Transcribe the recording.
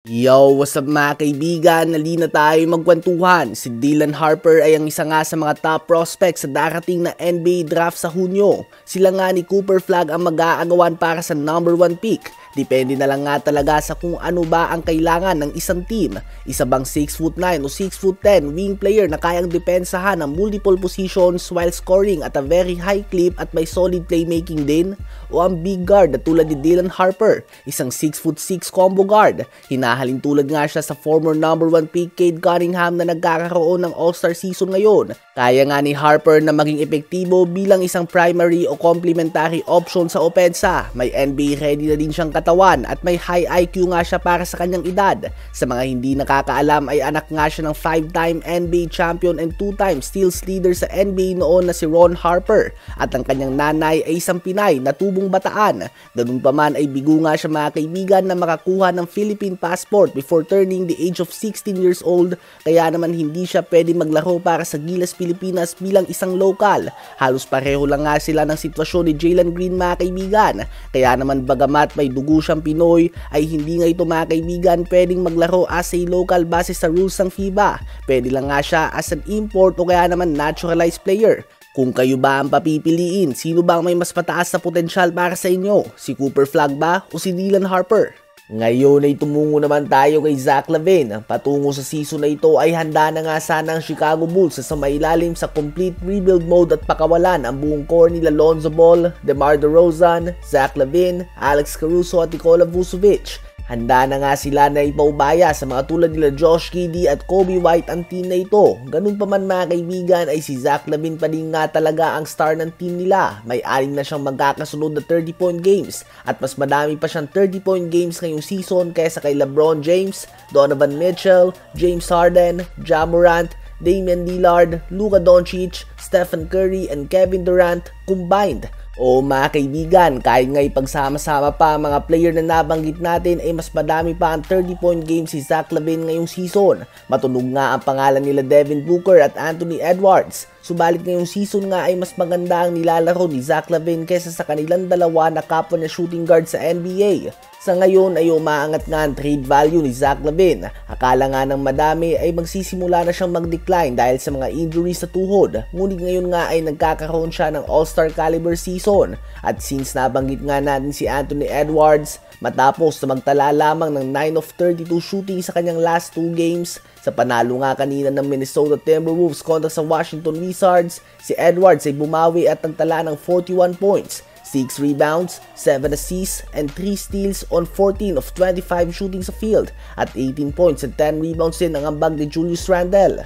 Yo, what's up mga kaibigan? Nali na tayo magkwentuhan. Si Dylan Harper ay ang isa nga sa mga top prospects sa darating na NBA draft sa Hunyo. Sila nga ni Cooper Flagg ang mag-aagawan para sa number 1 pick. Depende na lang nga talaga sa kung ano ba ang kailangan ng isang team. Isa bang 6'9" o 6'10" wing player na kayang depensahan ng multiple positions while scoring at a very high clip at may solid playmaking din? O ang big guard na tulad ni Dylan Harper, isang 6'6" combo guard? Hinahalin tulad nga siya sa former number 1 pick Cade Cunningham na nagkakaroon ng All-Star season ngayon. Kaya nga ni Harper na maging epektibo bilang isang primary o complementary option sa opensa. May NBA ready na din siyang katawan at may high IQ nga siya para sa kanyang edad. Sa mga hindi nakakaalam ay anak nga siya ng 5-time NBA champion and 2-time steals leader sa NBA noon na si Ron Harper. At ang kanyang nanay ay isang Pinay na tubong bataan. Ganun pa man ay bigo nga siya mga kaibigan na makakuha ng Philippine passport before turning the age of 16 years old. Kaya naman hindi siya pwede maglaro para sa Gilas Pilipinas bilang isang local. Halos pareho lang nga sila ng sitwasyon ni Jalen Green mga kaibigan. Kaya naman bagamat may dugo siyang Pinoy ay hindi nga ito mga kaibigan pwedeng maglaro as a local base sa rules ng FIBA. Pwede lang nga siya as an import o kaya naman naturalized player. Kung kayo ba ang papipiliin, sino ba ang may mas mataas na potensyal para sa inyo? Si Cooper Flagg ba o si Dylan Harper? Ngayon ay tumungo naman tayo kay Zach LaVine. Patungo sa season na ito ay handa na nga sana ang Chicago Bulls sa mailalim sa complete rebuild mode at pakawalan ang buong core nila Lonzo Ball, DeMar DeRozan, Zach LaVine, Alex Caruso at Nikola Vucevic. Handa na nga sila na ipaubaya sa mga tulad nila Josh Giddey at Kobe White ang team na ito. Ganun pa man mga kaibigan ay si Zach LaVine pa din nga talaga ang star ng team nila. May 6 na siyang magkakasunod na 30-point games at mas madami pa siyang 30-point games ngayong season kaysa kay LeBron James, Donovan Mitchell, James Harden, Ja Morant, Damian Lillard, Luka Doncic, Stephen Curry, and Kevin Durant combined. O mga kaibigan, kahit nga ipagsama-sama pa ang mga player na nabanggit natin ay mas madami pa ang 30-point game si Zach LaVine ngayong season. Matunog nga ang pangalan nila Devin Booker at Anthony Edwards. Subalit ngayong season nga ay mas maganda ang nilalaro ni Zach LaVine kaysa sa kanilang dalawa na kapwa na shooting guard sa NBA. Sa ngayon ay umaangat nga ang trade value ni Zach LaVine. Akala nga ng madami ay magsisimula na siyang mag-decline dahil sa mga injuries sa tuhod. Ngunit ngayon nga ay nagkakaroon siya ng All-Star caliber season. At since nabanggit nga natin si Anthony Edwards, matapos na magtala lamang ng 9 of 32 shooting sa kanyang last 2 games, sa panalo nga kanina ng Minnesota Timberwolves kontra sa Washington Wizards, si Edwards ay bumawi at nagtala ng 41 points, 6 rebounds, 7 assists, and 3 steals on 14 of 25 shooting sa field at 18 points and 10 rebounds din ang ambag ni Julius Randle.